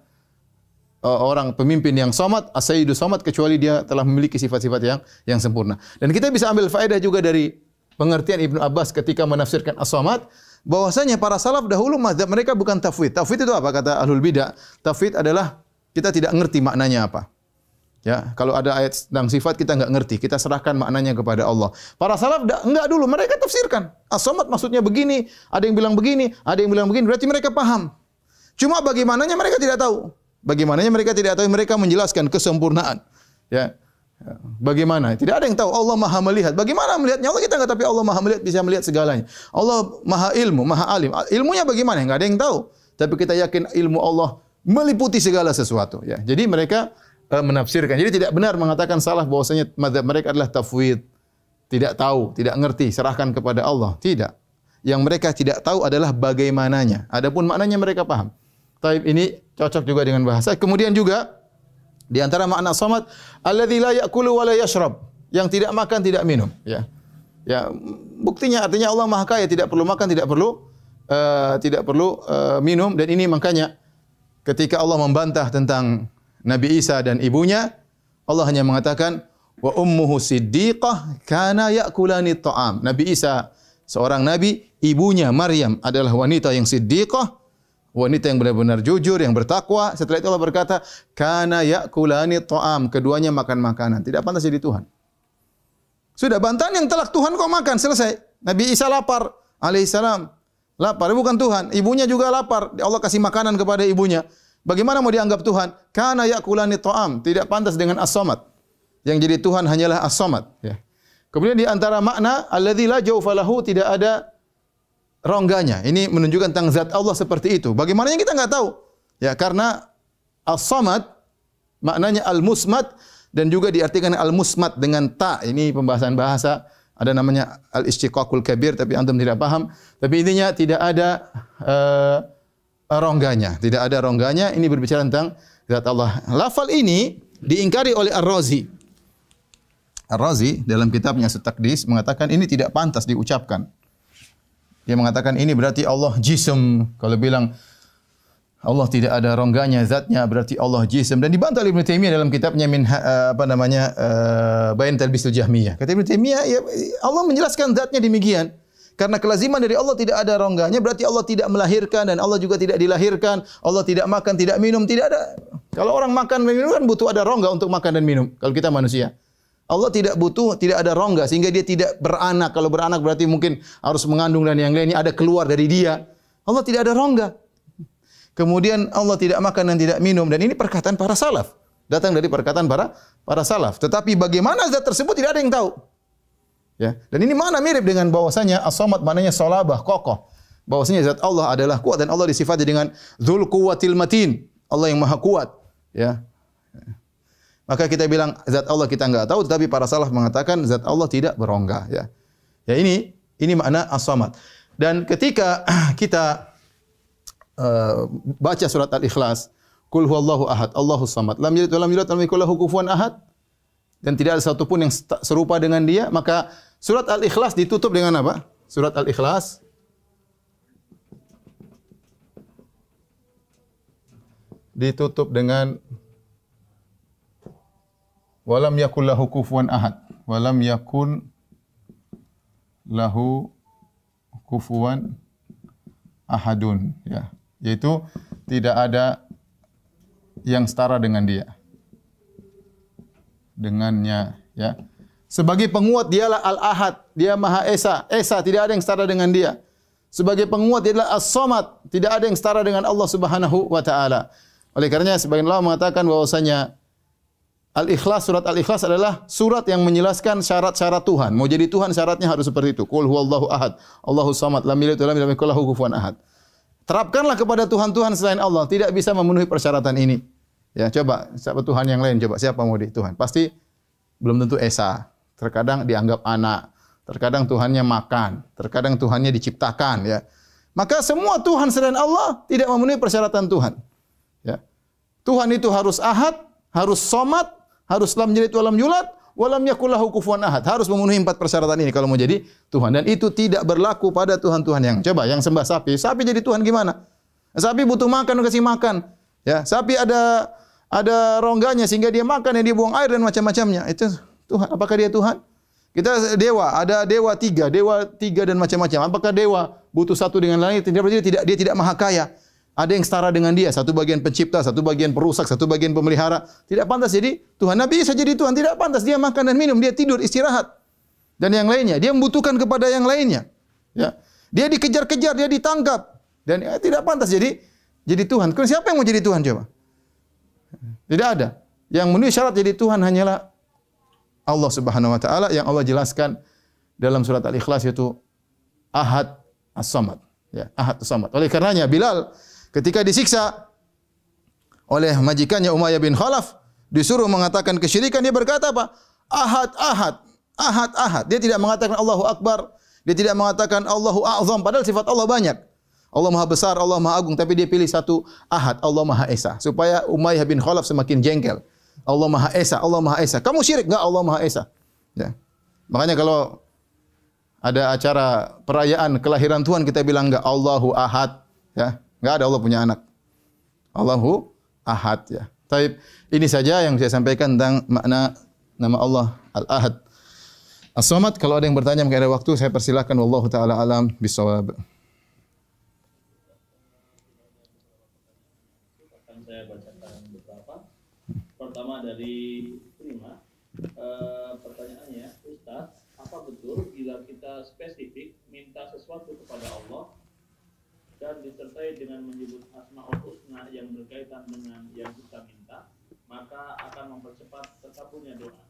S2: orang pemimpin yang samad as-sayyidu samad kecuali dia telah memiliki sifat-sifat yang sempurna. Dan kita bisa ambil faedah juga dari pengertian Ibnu Abbas ketika menafsirkan as-samad, bahwasanya para salaf dahulu mazhab mereka bukan tafwid. Tafwid itu apa kata ahlul bidah? Tafwid adalah kita tidak ngerti maknanya apa. Ya, kalau ada ayat tentang sifat kita enggak ngerti, kita serahkan maknanya kepada Allah. Para salaf enggak dulu, mereka tafsirkan. As-samad maksudnya begini, ada yang bilang begini, ada yang bilang begini, berarti mereka paham. Cuma bagaimananya mereka tidak tahu. Bagaimananya mereka tidak tahu, mereka menjelaskan kesempurnaan. Ya. Bagaimana? Tidak ada yang tahu. Allah Maha melihat. Bagaimana melihatnya? Allah kita enggak, tapi Allah Maha melihat, bisa melihat segalanya. Allah Maha ilmu, Maha alim. Ilmunya bagaimana? Enggak ada yang tahu. Tapi kita yakin ilmu Allah meliputi segala sesuatu, ya. Jadi mereka menafsirkan. Jadi tidak benar mengatakan salah bahwasanya mazhab mereka adalah tafwid. Tidak tahu, tidak ngerti, serahkan kepada Allah. Tidak. Yang mereka tidak tahu adalah bagaimananya. Adapun maknanya mereka paham. Taib ini cocok juga dengan bahasa. Kemudian juga di antara makna samad, alladzi la ya'kulu wa la yashrab, yang tidak makan, tidak minum, ya. Ya, buktinya artinya Allah Maha Kaya, tidak perlu makan, tidak perlu minum, dan ini makanya ketika Allah membantah tentang Nabi Isa dan ibunya, Allah hanya mengatakan wa ummuhu siddiqah kana ya'kulani ta'am. Nabi Isa seorang nabi, ibunya Maryam adalah wanita yang siddiqah, wanita yang benar-benar jujur, yang bertakwa. Setelah itu Allah berkata, kana ya'kulani ta'am, keduanya makan makanan. Tidak pantas jadi Tuhan. Sudah bantahan yang telak, Tuhan kok makan, selesai. Nabi Isa lapar alaihissalam. Lapar, bukan Tuhan. Ibunya juga lapar. Allah kasih makanan kepada ibunya. Bagaimana mau dianggap Tuhan? Kana ya'kulani ta'am. Tidak pantas dengan as-samad. Yang jadi Tuhan hanyalah as-samad. Ya. Kemudian di antara makna alladzi la jawfa lahu, tidak ada rongganya. Ini menunjukkan tentang zat Allah seperti itu. Bagaimana kita enggak tahu. Ya, karena as-samad maknanya al-musmad dan juga diartikan al-musmad dengan ta. Ini pembahasan bahasa. Ada namanya al-istiqaqul kabir, tapi antum tidak paham. Tapi intinya tidak ada rongganya. Tidak ada rongganya. Ini berbicara tentang zat Allah. Lafal ini diingkari oleh Ar-Razi. Ar-Razi dalam kitabnya At-Taqdis mengatakan ini tidak pantas diucapkan. Dia mengatakan ini berarti Allah jism. Kalau bilang Allah tidak ada rongganya, zatnya berarti Allah jism, dan dibantah oleh Ibnu Taimiyah dalam kitabnya Bayan Talbisul Jahmiyah. Kata Ibnu Taimiyah, ya, Allah menjelaskan zatnya demikian. Karena kelaziman dari Allah tidak ada rongganya, berarti Allah tidak melahirkan dan Allah juga tidak dilahirkan. Allah tidak makan, tidak minum, tidak ada. Kalau orang makan dan minum kan butuh ada rongga untuk makan dan minum. Kalau kita manusia, Allah tidak butuh, tidak ada rongga sehingga dia tidak beranak. Kalau beranak berarti mungkin harus mengandung dan yang lainnya ada keluar dari dia. Allah tidak ada rongga. Kemudian Allah tidak makan dan tidak minum, dan ini perkataan para salaf. Datang dari perkataan para salaf. Tetapi bagaimana zat tersebut tidak ada yang tahu. Ya, dan ini mana mirip dengan bahwasanya as-samad maknanya salabah, kokoh. Bahwasanya zat Allah adalah kuat dan Allah disifati dengan dzul quwwatil matin, Allah yang maha kuat, ya. Maka kita bilang zat Allah kita enggak tahu, tetapi para salaf mengatakan zat Allah tidak berongga, ya. Ya, ini makna as-samad. Dan ketika kita baca surat Al-Ikhlas, Qul huwallahu ahad, Allahus samad, lam yalid wa lam yulad wa lam yakul lahu kufuwan ahad, dan tidak ada satupun yang serupa dengan dia, maka surat Al-Ikhlas ditutup dengan apa? Surat Al-Ikhlas ditutup dengan walam yakul lahu kufuwan ahad. Walam yakun lahu kufuwan ahadun, ya. Yaitu tidak ada yang setara dengan dia. Dengannya, ya. Sebagai penguat dialah Al-Ahad, dia Maha Esa. Esa, tidak ada yang setara dengan dia. Sebagai penguat dia adalah As-Samad, tidak ada yang setara dengan Allah Subhanahu wa taala. Oleh karenanya sebagian ulama mengatakan bahwasanya Al-Ikhlas, surat Al-Ikhlas adalah surat yang menjelaskan syarat-syarat Tuhan. Mau jadi Tuhan syaratnya harus seperti itu. Qul huwallahu ahad, Allahus samad, lam yalid wa lam yakul lahu kufuwan ahad. Terapkanlah kepada Tuhan-Tuhan selain Allah, tidak bisa memenuhi persyaratan ini. Ya, coba siapa Tuhan yang lain, coba siapa mau di Tuhan? Pasti belum tentu esa. Terkadang dianggap anak, terkadang Tuhannya makan, terkadang Tuhannya diciptakan, ya. Maka semua Tuhan selain Allah tidak memenuhi persyaratan Tuhan. Ya. Tuhan itu harus ahad, harus somad, harus lam yalid wa lam yulad, wa lam yakul lahu kufuwan ahad. Harus memenuhi 4 persyaratan ini kalau mau jadi Tuhan, dan itu tidak berlaku pada Tuhan-Tuhan yang coba yang sembah sapi. Sapi jadi Tuhan gimana? Sapi butuh makan, kasih makan. Ya, sapi ada rongganya sehingga dia makan dan dia buang air dan macam-macamnya. Itu Tuhan. Apakah dia Tuhan? Kita dewa, ada dewa tiga dan macam-macam. Apakah dewa butuh satu dengan lain? Tidak, dia tidak maha kaya. Ada yang setara dengan dia, satu bagian pencipta, satu bagian perusak, satu bagian pemelihara. Tidak pantas jadi Tuhan. Nabi Isa jadi Tuhan, tidak pantas. Dia makan dan minum, dia tidur, istirahat. Dan yang lainnya, dia membutuhkan kepada yang lainnya. Ya. Dia dikejar-kejar, dia ditangkap. Dan tidak pantas jadi Tuhan. Siapa yang mau jadi Tuhan coba? Tidak ada. Yang memenuhi syarat jadi Tuhan hanyalah Allah Subhanahu wa taala, yang Allah jelaskan dalam surat Al-Ikhlas, yaitu Ahad As-Samad, ya, Ahad As-Samad. Oleh karenanya Bilal ketika disiksa oleh majikannya Umayyah bin Khalaf, disuruh mengatakan kesyirikan, dia berkata apa? Ahad, ahad, ahad, ahad. Dia tidak mengatakan Allahu Akbar, dia tidak mengatakan Allahu A'zam, padahal sifat Allah banyak. Allah Maha Besar, Allah Maha Agung, tapi dia pilih satu Ahad, Allah Maha Esa, supaya Umayyah bin Khalaf semakin jengkel. Allah Maha Esa, Allah Maha Esa. Kamu syirik enggak? Allah Maha Esa. Ya. Makanya kalau ada acara perayaan kelahiran Tuhan, kita bilang enggak Allahu Ahad, ya. Enggak ada Allah punya anak. Allahu Ahad, ya. Taib, ini saja yang saya sampaikan tentang makna nama Allah Al-Ahad As-Samad. Kalau ada yang bertanya mungkin ada waktu, saya persilakan. Wallahu taala alam bisawab.
S3: Saya bacakan beberapa. Pertama dari Prima, pertanyaannya, Ustaz, apa betul bila kita spesifik minta sesuatu kepada Allah dan disertai dengan menyebut Asmaul Husna yang berkaitan dengan yang kita minta, maka akan mempercepat terkabulnya doa?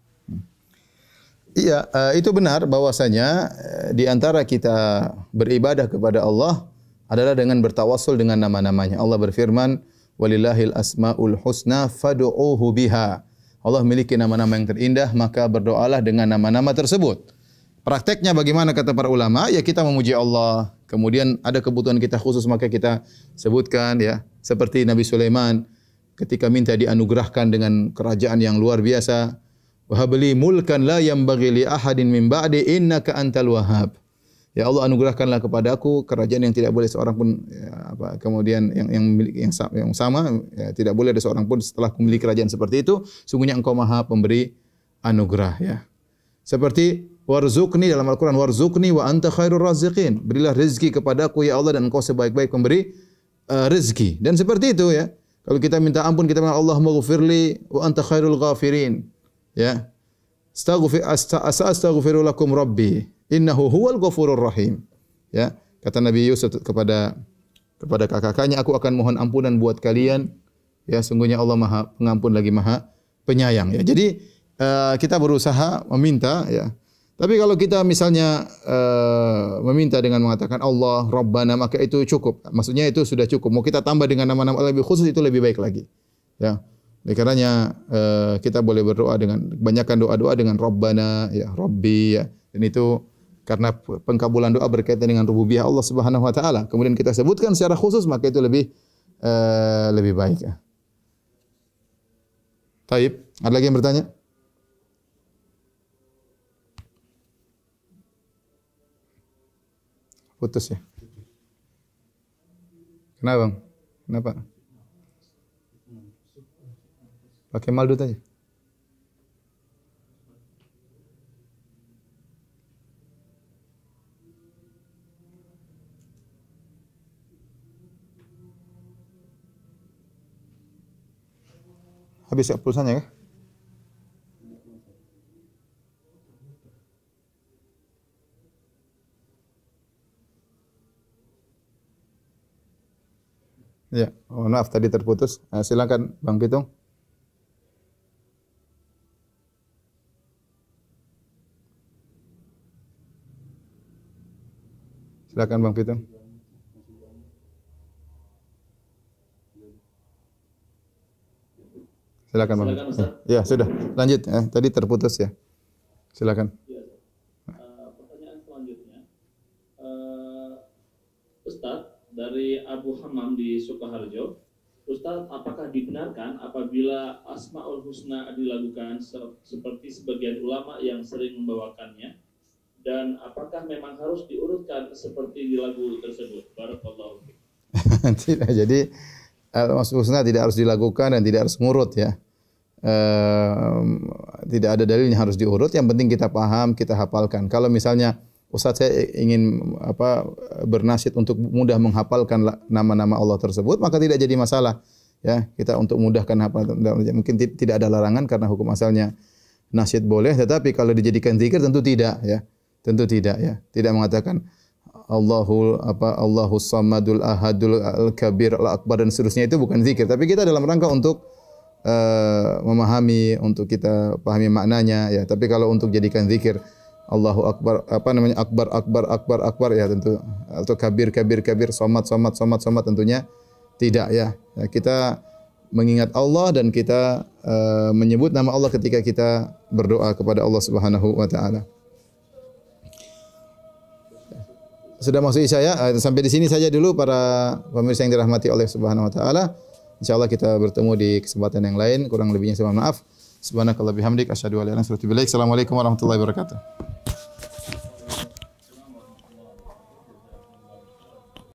S2: Iya, itu benar bahwasanya di antara kita beribadah kepada Allah adalah dengan bertawassul dengan nama-namanya. Allah berfirman, walillahil asmaul husna fad'uuhu biha. Allah memiliki nama-nama yang terindah, maka berdoalah dengan nama-nama tersebut. Prakteknya bagaimana kata para ulama? Ya, kita memuji Allah, kemudian ada kebutuhan kita khusus maka kita sebutkan, ya. Seperti Nabi Sulaiman ketika minta dianugerahkan dengan kerajaan yang luar biasa. Wa habli mulkan la yanbaghi li ahadin min ba'di innaka antal wahhab. Ya Allah anugerahkanlah kepadaku kerajaan yang tidak boleh seorang pun kemudian yang memiliki yang sama ya, tidak boleh ada seorang pun setelah memiliki kerajaan seperti itu. Sungguhnya Engkau Maha pemberi anugerah ya. Seperti warzuqni dalam Al-Qur'an, warzuqni wa anta khairur raziqin. Berilah rezeki kepadaku ya Allah dan Engkau sebaik-baik pemberi rezeki. Dan seperti itu ya. Kalau kita minta ampun kita bilang Allahumma ghfirli wa anta khairul ghafirin. Ya. Astaghfiru lakum rabbi innahu huwal ghafurur rahim. Ya. Kata Nabi Yusuf kepada kakak-kakaknya, aku akan mohon ampunan buat kalian. Ya, sungguhnya Allah Maha Pengampun lagi Maha Penyayang ya. Jadi kita berusaha meminta ya. Tapi kalau kita misalnya meminta dengan mengatakan Allah Rabbana, maka itu cukup. Maksudnya itu sudah cukup. Mau kita tambah dengan nama-nama lebih khusus itu lebih baik lagi. Ya. Oleh karenanya kita boleh berdoa dengan banyakkan doa-doa dengan Rabbana ya, Rabbi ya. Dan itu karena pengkabulan doa berkaitan dengan rububiyah Allah Subhanahu wa taala. Kemudian kita sebutkan secara khusus maka itu lebih baik ya. Taib, ada lagi yang bertanya? Putus ya. Kenapa bang? Kenapa? Pakai maldut aja. Habis ya pulsanya ya? Ya, oh, maaf tadi terputus. Silakan Bang Pitung. Silakan Bang Pitung. Silakan Bang. Ya, sudah. Lanjut. Tadi terputus ya. Silakan.
S3: Pertanyaan selanjutnya, Ustaz dari Abu Hammam di Sukoharjo, Ustaz, apakah dibenarkan apabila Asmaul Husna dilakukan seperti sebagian ulama yang sering membawakannya? Dan apakah memang harus diurutkan seperti di lagu tersebut? Barakallahu fiik.
S2: Tidak. Jadi Asmaul Husna tidak harus dilakukan dan tidak harus ngurut ya. Tidak ada dalilnya harus diurut. Yang penting kita paham, kita hafalkan. Kalau misalnya Ustaz saya ingin bernasihat untuk mudah menghafalkan nama-nama Allah tersebut, maka tidak jadi masalah. Ya, kita untuk mudahkan hafal mungkin tidak ada larangan karena hukum asalnya nasihat boleh, tetapi kalau dijadikan zikir tentu tidak ya. Tentu tidak ya. Tidak mengatakan Allahus Samadul Ahadul Al-Kabir Al-Akbar dan seterusnya, itu bukan zikir, tapi kita dalam rangka untuk memahami, untuk kita pahami maknanya ya. Tapi kalau untuk jadikan zikir Allahu Akbar, akbar ya tentu, atau kabir somat tentunya tidak ya. Kita mengingat Allah dan kita menyebut nama Allah ketika kita berdoa kepada Allah Subhanahu wa taala. Sudah masuk isya ya. Sampai di sini saja dulu para pemirsa yang dirahmati oleh Subhanahu wa taala. Insyaallah kita bertemu di kesempatan yang lain. Kurang lebihnya saya mohon maaf. Subhanakallah bihamdik asyhadu an la ilaha illa anta astaghfiruka wa atubu ilaik. Assalamualaikum warahmatullahi wabarakatuh.